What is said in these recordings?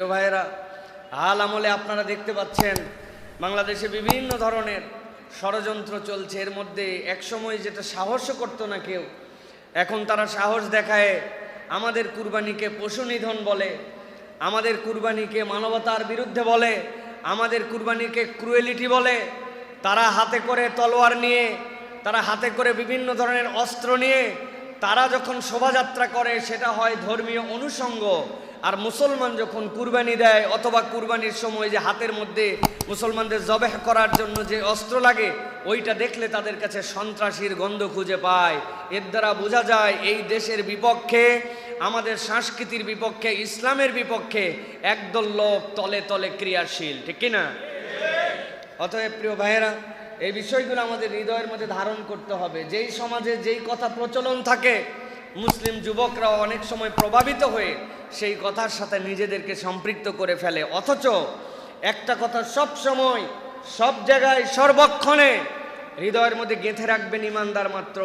ভাইয়েরা, হাল আমলে আপনারা দেখতে পাচ্ছেন বাংলাদেশে বিভিন্ন ধরনের ষড়যন্ত্র চলছে। এর মধ্যে একসময় যেটা সাহসও করতো না কেউ, এখন তারা সাহস দেখায়। আমাদের কুরবানিকে পশু নিধন বলে, আমাদের কুরবানিকে মানবতার বিরুদ্ধে বলে, আমাদের কুরবানিকে ক্রুয়েলিটি বলে। তারা হাতে করে তলোয়ার নিয়ে, তারা হাতে করে বিভিন্ন ধরনের অস্ত্র নিয়ে তারা যখন শোভাযাত্রা করে সেটা হয় ধর্মীয় অনুষঙ্গ। আর মুসলমান যখন কুরবানি দেয় অথবা কুরবানির সময় যে হাতের মধ্যে মুসলমানদের জবেহ করার জন্য যে অস্ত্র লাগে, ওইটা দেখলে তাদের কাছে সন্ত্রাসীর গন্ধ খুঁজে পায়। এর দ্বারা বোঝা যায় এই দেশের বিপক্ষে, আমাদের সংস্কৃতির বিপক্ষে, ইসলামের বিপক্ষে একদল লোক তলে তলে ক্রিয়াশীল, ঠিক কিনা? অতএব প্রিয় ভাইয়েরা, এই বিষয়গুলো আমাদের হৃদয়ের মধ্যে ধারণ করতে হবে। যেই সমাজে যেই কথা প্রচলন থাকে, মুসলিম যুবকরাও অনেক সময় প্রভাবিত হয়ে সেই কথার সাথে নিজেদেরকে সম্পৃক্ত করে ফেলে। অথচ একটা কথা সব সময়, সব জায়গায়, সর্বক্ষণে হৃদয়ের মধ্যে গেঁথে রাখবেন ইমানদার মাত্র,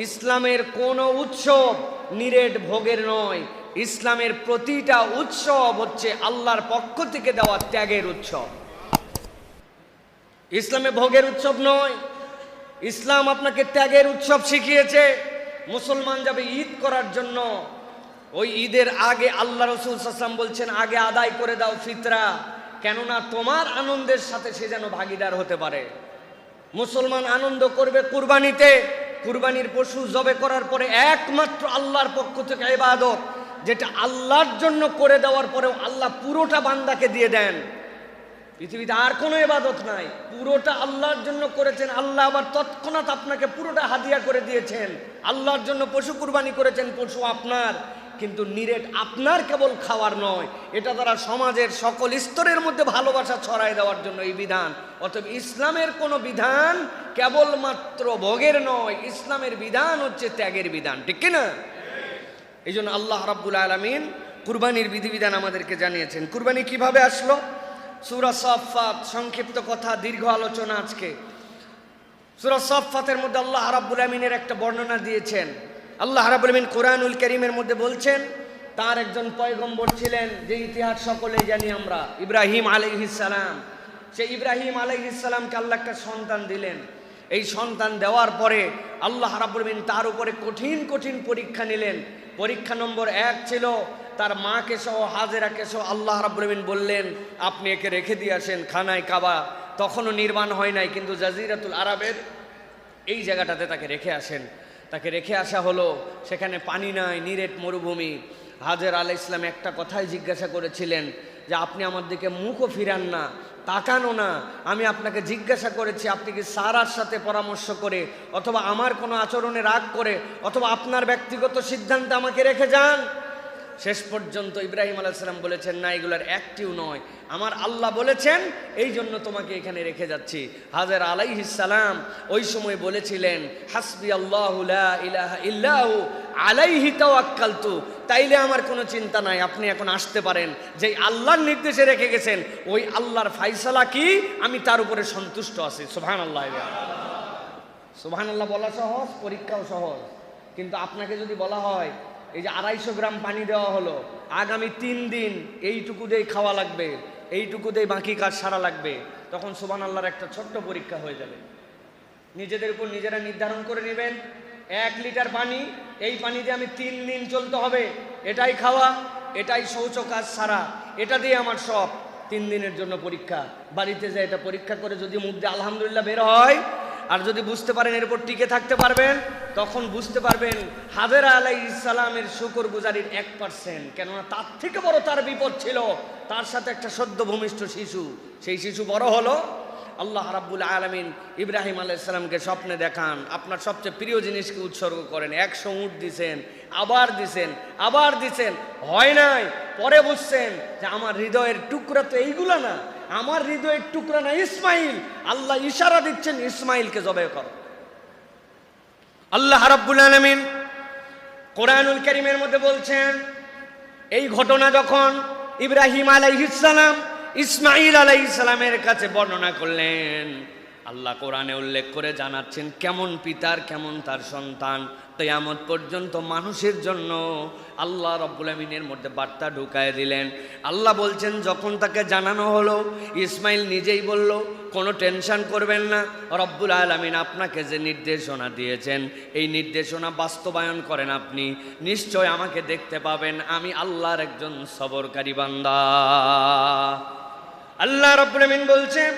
ইসলামের কোনো উৎসব নিরেট ভোগের নয়। ইসলামের প্রতিটা উৎসব হচ্ছে আল্লাহর পক্ষ থেকে দেওয়া ত্যাগের উৎসব। ইসলামে ভোগের উৎসব নয়, ইসলাম আপনাকে ত্যাগের উৎসব শিখিয়েছে। মুসলমান যাবে ঈদ করার জন্য, ওই ঈদের আগে আল্লাহ রাসূল সাল্লাল্লাহু আলাইহি ওয়াসাল্লাম বলছেন আগে আদায় করে দাও ফিতরা, কেননা তোমার আনন্দের সাথে সে যেন ভাগিদার হতে পারে। মুসলমান আনন্দ করবে কুরবানিতে, কুরবানির পশু জবে করার পরে একমাত্র আল্লাহর পক্ষ থেকে ইবাদত, যেটা আল্লাহর জন্য করে দেওয়ার পরেও আল্লাহ পুরোটা বান্দাকে দিয়ে দেন। পৃথিবীতে আর কোনো ইবাদত নাই, পুরোটা আল্লাহর জন্য করেছেন। আল্লাহ আবার তৎক্ষণাৎ আপনাকে পুরোটা হাদিয়া করে দিয়েছেন। আল্লাহর জন্য পশু কুরবানি করেছেন, পশু আপনার, কিন্তু নিরেট আপনার কেবল খাওয়ার নয়, এটা দ্বারা সমাজের সকল স্তরের মধ্যে ভালোবাসা ছড়ায় দেওয়ার জন্য এই বিধান। অতএব ইসলামের কোনো বিধান কেবলমাত্র ভোগের নয়, ইসলামের বিধান হচ্ছে ত্যাগের বিধান, ঠিক কিনা? এই জন্য আল্লাহ রাব্বুল আলামিন কুরবানির বিধিবিধান আমাদেরকে জানিয়েছেন। কুরবানি কিভাবে আসলো? সূরা সাফফাত, সংক্ষিপ্ত কথা, দীর্ঘ আলোচনা আজকে। সূরা সাফফাতের মধ্যে আল্লাহ রাব্বুল আলামিনের একটা বর্ণনা দিয়েছেন। আল্লাহ রাব্বুল আলামিন কোরআনুল কারীমের মধ্যে বলছেন, তার একজন পয়গম্বর ছিলেন, যে ইতিহাস সকলেই জানি আমরা, ইব্রাহিম আলাইহিস সালাম। সেই ইব্রাহিম আলাইহিস সালামকে আল্লাহ একটা সন্তান দিলেন। এই সন্তান দেওয়ার পরে আল্লাহ রাব্বুল আলামিন তার উপরে কঠিন কঠিন পরীক্ষা নিলেন। পরীক্ষা নম্বর 1 ছিল তার মাকে সহ, হাজেরাকে সহ। আল্লাহ রাব্বুল আলামিন বললেন, আপনি একে রেখে দিয়ে আসেন খানায় কাবা, তখনও নির্মাণ হয় নাই, কিন্তু জাজিরাতুল আরবের এই জায়গাটাতে তাকে রেখে আসেন। তাকে রেখে আসা হলো, সেখানে পানি নাই, নিরেট মরুভূমি। হাজের আলাইহিস সালাম একটা কথাই জিজ্ঞাসা করেছিলেন, যে আপনি আমার দিকে মুখও ফিরান না, তাকানো না। আমি আপনাকে জিজ্ঞাসা করেছি, আপনি কি সারার সাথে পরামর্শ করে, অথবা আমার কোনো আচরণে রাগ করে, অথবা আপনার ব্যক্তিগত সিদ্ধান্তে আমাকে রেখে যান? শেষ পর্যন্ত ইব্রাহিম আলাইহিস সালাম বলেছেন, না, এগুলার একটিও নয়, আমার আল্লাহ বলেছেন, এই জন্য তোমাকে এখানে রেখে যাচ্ছি। হাজের আলাইহিস সালাম ওই সময় বলেছিলেন, হাসবি আল্লাহু লা ইলাহা ইল্লাহু আলাইহি তাওয়াক্কালতু, তাইলে আমার কোনো চিন্তা নাই, আপনি এখন আসতে পারেন। যেই আল্লাহর নির্দেশে রেখে গেছেন, ওই আল্লাহর ফায়সালা কি, আমি তার উপরে সন্তুষ্ট আছি। সুবহানাল্লাহ। সুবহানাল্লাহ বলা সহজ, পরীক্ষাও সহজ। কিন্তু আপনাকে যদি বলা হয়, এই যে 250 গ্রাম পানি দেওয়া হলো, আগামী 3 দিন এইটুকু দিয়ে খাওয়া লাগবে, এইটুকু দিয়ে বাকি কাজ সারা লাগবে, তখন সুবহানাল্লাহর একটা ছোট্ট পরীক্ষা হয়ে যাবে। নিজেদের উপর নিজেরা নির্ধারণ করে নেবেন, 1 লিটার পানি, এই পানি দিয়ে আমি 3 দিন চলতে হবে, এটাই খাওয়া, এটাই শৌচ কাজ সারা, এটা দিয়ে আমার সব। 3 দিনের জন্য পরীক্ষা। বাড়িতে যায় এটা পরীক্ষা করে যদি মুখ দিয়ে আলহামদুলিল্লাহ বের হয়, আর যদি বুঝতে পারেন এর উপর টিকে থাকতে পারবেন, তখন বুঝতে পারবেন হাজেরা আলাইহিস সালামের শুকরগুজারির 1%। কেননা তার থেকে বড় তার বিপদ ছিল, তার সাথে একটা সদ্য ভূমিষ্ঠ শিশু। সেই শিশু বড় হলো। আল্লাহ রাব্বুল আলামিন ইব্রাহিম আলাইহিস সালামকে স্বপ্নে দেখান, আপনার সবচেয়ে প্রিয় জিনিসকে উৎসর্গ করেন। 100 উট দিছেন, আবার দিছেন, আবার দিছেন, হয় নাই। পরে বুঝছেন যে আমার হৃদয়ের টুকরা তো এইগুলা না, আমার হৃদয়ের টুকরা না ইসমাইল। আল্লাহ ইশারা দিচ্ছেন, ইসমাইলকে জবাই করো। আল্লাহ রাব্বুল আলামিন কোরআনুল কারীমের মধ্যে বলছেন, এই ঘটনা যখন ইব্রাহিম আলাইহিস সালাম ইসমাইল আলাইহিস সালামের কাছে বর্ণনা করলেন, আল্লাহ কোরআনে উল্লেখ করে জানাচ্ছেন কেমন পিতার কেমন তার সন্তান। কিয়ামত পর্যন্ত মানুষের জন্য আল্লাহ রাব্বুল আমিনের মধ্যে বার্তা ঢুকায় দিলেন। আল্লাহ বলছেন, যখন তাকে জানানো হলো, ইসমাইল নিজেই বলল, কোনো টেনশন করবেন না, রব্বুল আলামিন আপনাকে যে নির্দেশনা দিয়েছেন এই নির্দেশনা বাস্তবায়ন করেন, আপনি নিশ্চয় আমাকে দেখতে পাবেন, আমি আল্লাহর একজন সবরকারী বান্দা। আল্লাহ রাব্বুল আমিন বলছেন,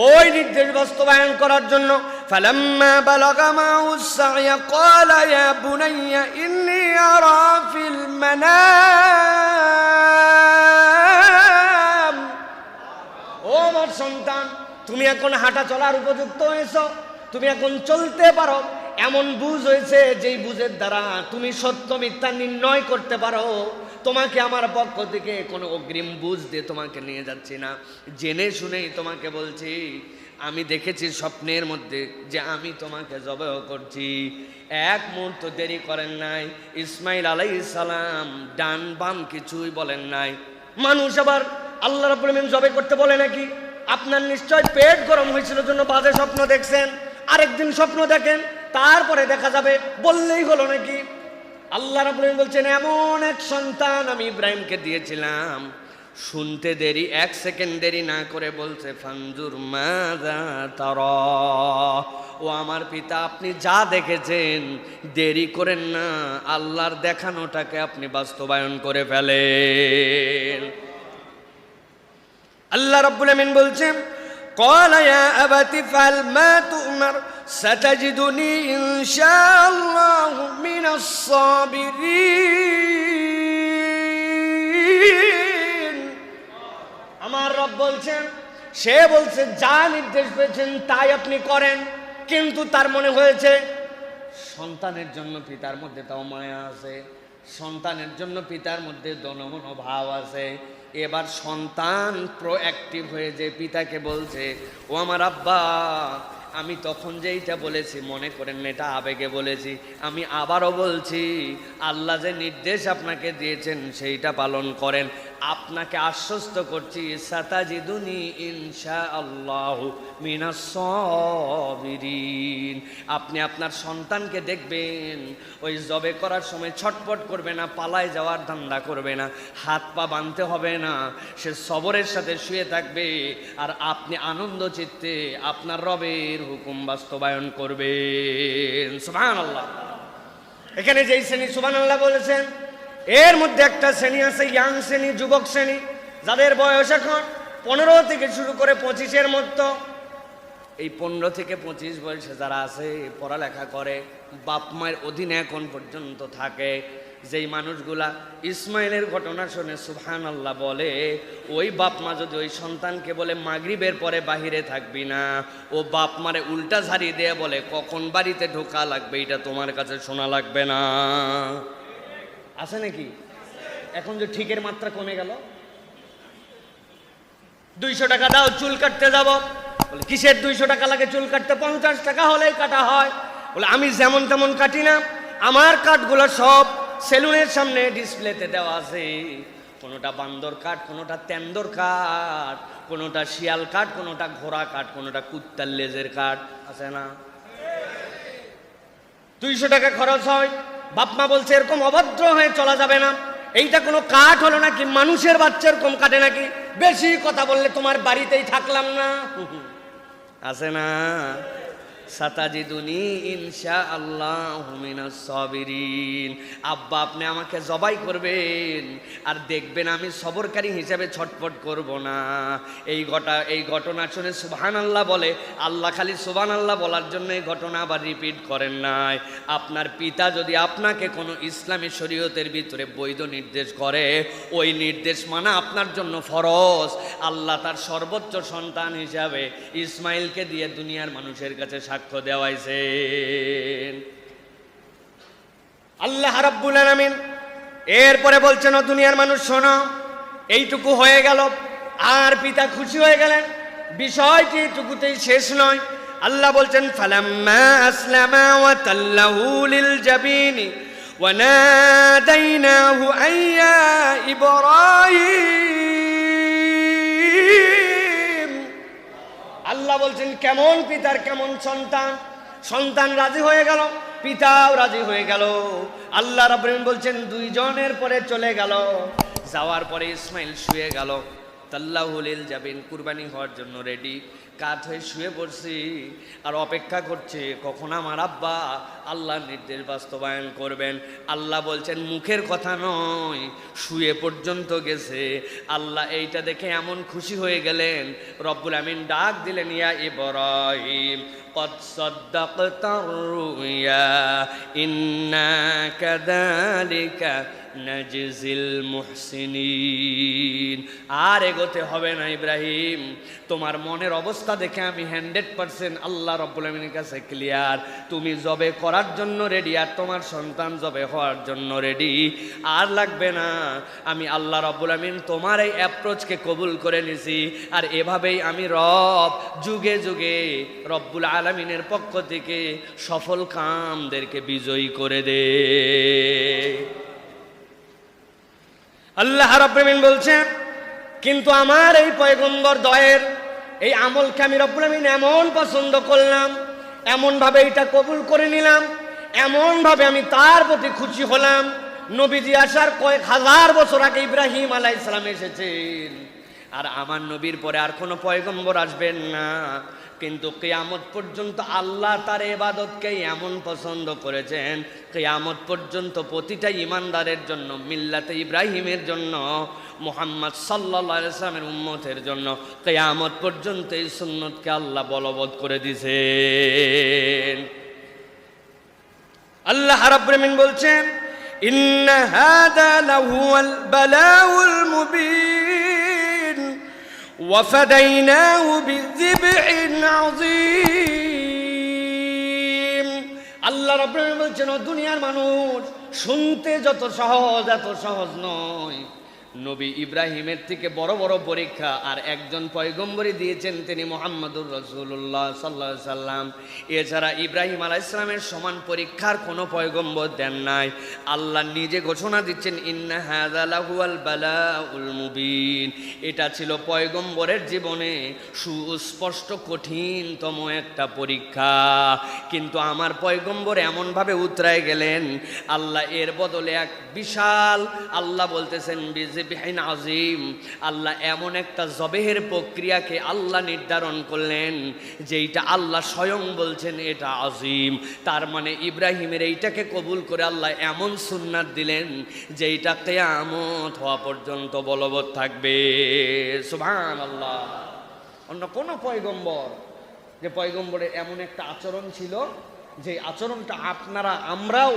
ওই নির্দেশ বাস্তবায়ন করার জন্য ফালাম্মা বালাগা মাউস সা'য়া ক্বালা ইয়া বুনাইয়া ইন্নী আরা ফিল মানাম, ও আমার সন্তান, তুমি এখন হাঁটা চলার উপযুক্ত হয়েছো, তুমি এখন চলতে পারো, এমন বুঝ হয়েছে যেই বুঝের দ্বারা তুমি সত্য মিথ্যা নির্ণয় করতে পারো। তোমাকে আমার পক্ষ থেকে কোনো অগ্রিম বুঝ দিয়ে তোমাকে নিয়ে যাচ্ছি না, জেনে শুনেই তোমাকে বলছি, আমি দেখেছি স্বপ্নের মধ্যে যে আমি তোমাকে জবাহ করছি। এক মুহূর্ত দেরি করেন নাই, ইসমাইল আলাইহিস সালাম ডান বাম কিছুই বলেন নাই। মানুষ আবার আল্লাহ রাব্বুল আমিন জবাহ করতে বলে নাকি? আপনার নিশ্চয় পেট গরম হয়েছিল জন্য বাজে স্বপ্ন দেখছেন, আরেকদিন স্বপ্ন দেখেন, তারপরে দেখা যাবে, বললেই হলো নাকি? আল্লাহ রাব্বুল আমিন বলছেন, এমন এক সন্তান আমি ইব্রাহিমকে দিয়েছিলাম। শুনতে দেরি, এক সেকেন্ড দেরি না করে বলছে, ফানজুর মাযা তারা, ও আমার পিতা, আপনি যা দেখেছেন দেরি করেন না, আল্লাহর দেখানোটাকে আপনি বাস্তবায়ন করে ফেলেন। আল্লাহ রাব্বুল আমিন বলছেন, ক্বালা ইয়া আবাতি ফাল মা তু'মার সাতাজিদুনি ইনশাআল্লাহু মিনাস সাবিরিন। আমার রব বলছেন, সে বলছে যা নির্দেশ পেয়েছেন তাই আপনি করেন, কিন্তু তার মনে হয়েছে সন্তানের জন্য পিতার মধ্যে তাও মায়া আছে, সন্তানের জন্য পিতার মধ্যে দনমন ভাব আছে। এবার সন্তান প্রোঅ্যাক্টিভ হয়ে যে পিতাকে বলছে, ও আমার আব্বা, আমি তখন যেইটা বলেছি মনে করেন এটা আবেগে বলেছি, আমি আবারও বলছি, আল্লাহ যে নির্দেশ আপনাকে দিয়েছেন সেইটা পালন করেন, আপনাকে আশ্বস্ত করছি, সাতাজিদুনি ইনশাআল্লাহু মিনাস সাবিরিন। আপনি আপনার সন্তানকে দেখবেন ওই জবে করার সময় ছটপট করবে না, পালায় যাওয়ার ধান্দা করবে না, হাত পা বাঁধতে হবে না, সে সবরের সাথে শুয়ে থাকবে, আর আপনি আনন্দ চিত্তে আপনার রবের হুকুম বাস্তবায়ন করবেন। সুবহানাল্লাহ। এখানে যেই শ্রেণী সুবহানাল্লাহ বলেছেন, এর মধ্যে একটা শ্রেণী আছে ইয়াং শ্রেণী, যুবক শ্রেণী, যাদের বয়স এখন 15 থেকে শুরু করে 25-এর মধ্যে। এই 15 থেকে 25 বয়সে যারা আছে, পড়ালেখা করে, বাপ মায়ের অধীনে এখন পর্যন্ত থাকে, যেই মানুষগুলা ইসমাইলের ঘটনা শুনে সুবহানাল্লাহ বলে, ওই বাপ মা যদি ওই সন্তানকে বলে মাগরিবের পরে বাহিরে থাকবি না, ও বাপ মারে উল্টা ঝাড়ি দিয়ে বলে কখন বাড়িতে ঢোকা লাগবে এটা তোমার কাছে শোনা লাগবে না। আছে নাকি? এখন যে ঠিকের মাত্রা কমে গেল, 200 টাকা দাও চুল কাটতে যাব, বলে কিসের 200 টাকা লাগে চুল কাটতে? 50 টাকা হলেই কাটা হয়। বলে আমি যেমন তেমন কাটি না, আমার কাঠগুলো সব সেলুনের সামনে ডিসপ্লেতে দেওয়া আছে, কোনোটা বান্দর কাঠ, কোনোটা তেন্দর কাঠ, কোনোটা শিয়াল কাঠ, কোনোটা ঘোড়া কাঠ, কোনোটা কুত্তার লেজের কাঠ, আছে না? 200 টাকা খরচ হয়। বাপমা বলছে এরকম অভদ্র হয়ে চলা যাবে না, এইটা কোনো কাঠ হলো নাকি? মানুষের বাচ্চা এরকম কাটে নাকি? বেশি কথা বললে তোমার বাড়িতেই থাকলাম না। আছে না? সাতাজিদুনি ইনশাআল্লাহু মিনাস সাবিরিন। আব্বা, আপনি আমাকে জবাই করবেন আর দেখবেন আমি সবরকারী হিসেবে ছটফট করব না। এই ঘটনা শুনে সুবহানাল্লাহ বলে, আল্লাহ খালি সুবহানাল্লাহ বলার জন্য এই ঘটনা আবার রিপিট করেন নাই। আপনার পিতা যদি আপনাকে কোনো ইসলামী শরীয়তের ভিতরে বৈধ নির্দেশ করে, ওই নির্দেশ মানা আপনার জন্য ফরজ। আল্লাহ তার সর্বোচ্চ সন্তান হিসাবে ইসমাইলকে দিয়ে দুনিয়ার মানুষের কাছে সাক্ষ্য দেওয়াইছেন। আল্লাহ রাব্বুল আলামিন এরপরে বলছেন, ও দুনিয়ার মানুষ শোনো, এইটুকু হয়ে গেল আর পিতা খুশি হয়ে গেলেন। বিষয়টি এটুকুতেই শেষ নয়। আল্লাহ বলছেন, ফালাম্মা আসলামা ওয়া তাল্লাহু লিল জাবিনি ওয়া নাদাইনাহু আইয়া ইব্রাহিম। আল্লাহ বলছেন, কেমন পিতার কেমন সন্তান। সন্তান রাজি হয়ে গেল, পিতাও রাজি হয়ে গেল। আল্লাহ রাব্বুল আলামিন বলছেন দুইজনের পরে চলে গেল। যাওয়ার পরে ইসমাইল শুয়ে গেল। তাল্লাহুলিল যাবেন কুরবানি হওয়ার জন্য রেডি, কাত হয়ে শুয়ে পড়ছি আর অপেক্ষা করছে কখন আমার আব্বা আল্লাহর নির্দেশ বাস্তবায়ন করবেন। আল্লাহ বলছেন মুখের কথা নয়, শুয়ে পর্যন্ত গেছে। আল্লাহ এইটা দেখে এমন খুশি হয়ে গেলেন, রব্বুল আমিন ডাক দিলেন, ইয়া ইব্রাহিম قد صدقت الرؤيا إنا كذلك নাজিজিল মুহসিনিন। আর এগোতে হবে না ইব্রাহিম, তোমার মনের অবস্থা দেখে আমি 100% আল্লাহ রাব্বুল আমিনের কাছে ক্লিয়ার। তুমি জবে করার জন্য রেডি, আর তোমার সন্তান জবে হওয়ার জন্য রেডি। আর লাগবে না, আমি আল্লাহ রাব্বুল আমিন তোমার এই অ্যাপ্রোচকে কবুল করে নিছি। আর এভাবেই আমি রব যুগে যুগে রব্বুল আলামিনের পক্ষ থেকে সফল কামদেরকে বিজয়ী করে দে। আল্লাহ রাব্বুল আমিন বলছেন কিন্তু আমার এই পয়গম্বর দয়ের এই আমলকে আমি রব্বুল আমিন এমন পছন্দ করলাম, এমন ভাবে এটা কবুল করে নিলাম, এমন ভাবে আমি তার প্রতি খুশি হলাম। নবীজি আসার কয়েক হাজার বছর আগে ইব্রাহিম আলাইহিস সালাম এসেছেন, আর আমার নবীর পরে আর কোনো পয়গম্বর আসবেন না। কিন্তু কিয়ামত পর্যন্ত আল্লাহ তার ইবাদতকে এমন পছন্দ করেছেন, কিয়ামত পর্যন্ত প্রতিটা ঈমানদারের জন্য, মিল্লাতে ইব্রাহিমের জন্য, মুহাম্মদ সাল্লাল্লাহু আলাইহি ওয়াসাল্লামের উম্মতের জন্য কিয়ামত পর্যন্ত এই সুন্নতকে আল্লাহ বলবৎ করে দিয়েছেন। আল্লাহ রাব্বুল আমিন বলছেন ইন্না হাযা লাহুয়াল বালাউল মুবিন ওয়াফাদাইনাহু বিযিবহিন আযীম। আল্লাহ রাব্বুল আমিন বলছেন ও দুনিয়ার মানুষ, শুনতে যত সহজ এত সহজ নয়। নবী ইব্রাহিমের থেকে বড় বড় পরীক্ষা আর একজন পয়গম্বরই দিয়েছেন, তিনি মুহাম্মদুর রাসূলুল্লাহ সাল্লাল্লাহু আলাইহি সাল্লাম। এছাড়া ইব্রাহিম আলাইহিস সালামের সমান পরীক্ষার কোনো পয়গম্বর দেন নাই। আল্লাহ নিজে ঘোষণা দিচ্ছেন ইন্না হাযা লাহুয়াল বালাউল মুবিন। এটা ছিল পয়গম্বরের জীবনে সুস্পষ্ট কঠিনতম একটা পরীক্ষা। কিন্তু আমার পয়গম্বর এমনভাবে উতরায় গেলেন, আল্লাহ এর বদলে এক বিশাল, আল্লাহ বলতেছেন বিযিবহিন আযীম, আল্লাহ এমন একটা জবেহের প্রক্রিয়াকে আল্লাহ নির্ধারণ করলেন যেইটা আল্লাহ স্বয়ং বলছেন এটা আযীম। তার মানে ইব্রাহিমের এইটাকে কবুল করে আল্লাহ এমন সুন্নাত দিলেন যেইটা কিয়ামত হওয়া পর্যন্ত বলবৎ থাকবে। সুবহানাল্লাহ। অন্য কোন পয়গম্বর, যে পয়গম্বরের এমন একটা আচরণ ছিল যে আচরণটা আমরাও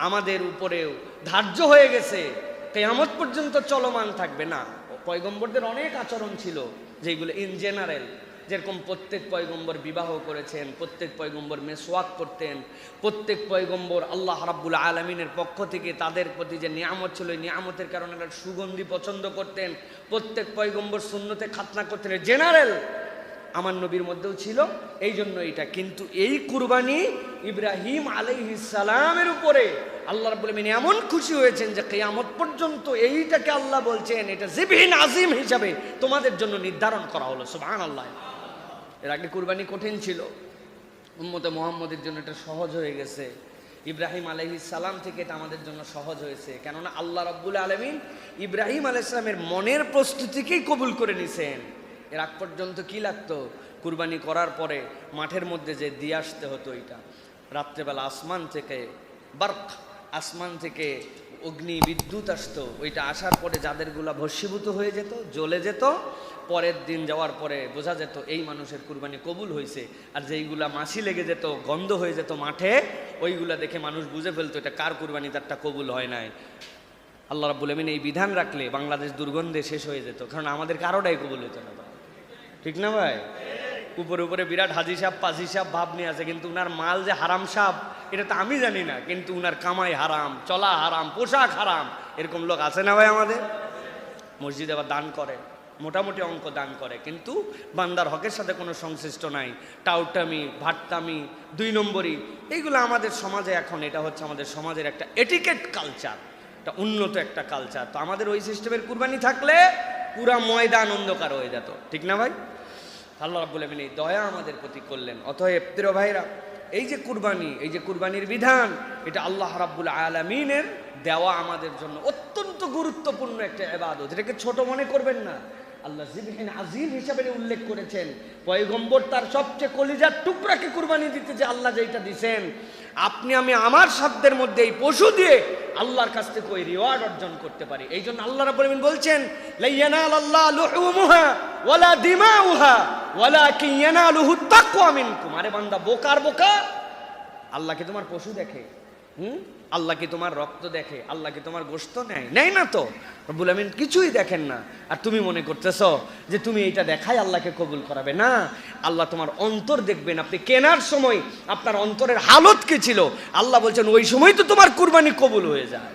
আমাদের উপরেও ধার্য হয়ে গেছে, কিয়ামত পর্যন্ত চলমান থাকবে না। পয়গম্বরদের অনেক আচরণ ছিল যেগুলো ইন জেনারেল, যেরকম প্রত্যেক পয়গম্বর বিবাহ করেছেন, প্রত্যেক পয়গম্বর মেসওয়াক করতেন, প্রত্যেক পয়গম্বর আল্লাহ রাব্বুল আলামিনের পক্ষ থেকে তাদের প্রতি যে নিয়ামত ছিল এই নিয়ামতের কারণে সুগন্ধি পছন্দ করতেন, প্রত্যেক পয়গম্বর সুন্নতে খাতনা করতেন। জেনারেল আমার নবীর মধ্যেও ছিল, এই জন্য এটা। কিন্তু এই কুরবানি ইব্রাহিম আলাইহিস সালামের উপরে আল্লাহ রাব্বুল আমিন এমন খুশি হয়েছেন যে কিয়ামত পর্যন্ত এইটাকে আল্লাহ বলছেন এটা জিবহিন আযীম হিসাবে তোমাদের জন্য নির্ধারণ করা হলো। সুবহানাল্লাহ। এর আগে কুরবানি কঠিন ছিল, উম্মতে মুহাম্মদের জন্য এটা সহজ হয়ে গেছে। ইব্রাহিম আলাইহিস সালাম থেকে এটা আমাদের জন্য সহজ হয়েছে, কেননা আল্লাহ রাব্বুল আলামিন ইব্রাহিম আলাইহিস সালামের মনের প্রস্তুতিকেই কবুল করে নিছেন। এর আগ পর্যন্ত কি লাগতো? কুরবানি করার পরে মাঠের মধ্যে যে দিয়ে আসতে হতো, এটা রাত্রেবেলা আসমান থেকে বার্ক, আসমান থেকে অগ্নি বিদ্যুৎ আসতো, ওইটা আসার পরে যাদেরগুলা ভস্মীভূত হয়ে যেত, জ্বলে যেত, পরের দিন যাওয়ার পরে বোঝা যেত এই মানুষের কুরবানি কবুল হয়েছে। আর যেইগুলা মাছি লেগে যেত, গন্ধ হয়ে যেত মাঠে, ওইগুলা দেখে মানুষ বুঝে ফেলতো এটা কার কুরবানি, তারটা কবুল হয় নাই। আল্লাহ রাব্বুল আমিন এই বিধান রাখলে বাংলাদেশ দুর্গন্ধে শেষ হয়ে যেত, কারণ আমাদের কারোটাই কবুল হতো না। ঠিক না ভাই? উপরে উপরে বিরাট হাজি সাহেব পাজি সাহেব ভাব নিয়ে আছে, কিন্তু উনার মাল যে হারাম সাহেব এটা তো আমি জানি না, কিন্তু উনার কামাই হারাম, চলা হারাম, পোশাক হারাম, এরকম লোক আছে না ভাই আমাদের? মসজিদে আবার দান করে, মোটামুটি অঙ্ক দান করে, কিন্তু বান্দার হকের সাথে কোনো সংশ্লিষ্ট নাই। টাউটামি, ভাট্টামি, 2 নম্বরই, এইগুলো আমাদের সমাজে এখন, এটা হচ্ছে আমাদের সমাজের একটা এটিকেট কালচার, একটা উন্নত একটা কালচার। তো আমাদের ওই সিস্টেমের কুরবানি থাকলে পুরা ময়দান অন্ধকার হয়ে যেত। ঠিক না ভাই? আল্লাহ রাব্বুল আমিন এই দয়া আমাদের প্রতি করলেন। অতএব প্রিয় ভাইরা, এই যে কুরবানি, এই যে কুরবানির বিধান, এটা আল্লাহ রাব্বুল আলামিনের দেওয়া আমাদের জন্য অত্যন্ত গুরুত্বপূর্ণ একটা ইবাদত। এটাকে ছোট মনে করবেন না। আল্লাহ জিবহিন আজিম হিসাবে উল্লেখ করেছেন। পয়গম্বর তার সবচেয়ে কলিজার টুকরাকে কুরবানি দিতে যে আল্লাহ যেটা দিয়েছেন, আপনি আমি আমার সাধ্যের মধ্যে এই পশু দিয়ে আল্লাহর কাছ থেকে ওই রিওয়ার্ড অর্জন করতে পারি। এই জন্য আল্লাহ রাব্বুল আলামিন বলছেন, লা ইয়ানালাল্লাহু লুহুমুহা ওয়ালা দিমাউহা ওয়ালাকিন ইয়ানালুহু তাকওয়া মিনকুম। আরে বান্দা, বোকার বোকা, আল্লাহ কি তোমার পশু দেখে? আল্লাহ কি তোমার রক্ত দেখে? আল্লাহ কি তোমার গোশত নেয় না তো। রব্বুল আমিন কিছুই দেখেন না, আর তুমি মনে করতেছো যে তুমি এইটা দেখাই আল্লাহকে কবুল করাবে। না, আল্লাহ তোমার অন্তর দেখবেন। আপনি কেনার সময় আপনার অন্তরের হালত কি ছিল, আল্লাহ বলছেন ওই সময় তো তোমার কুরবানি কবুল হয়ে যায়।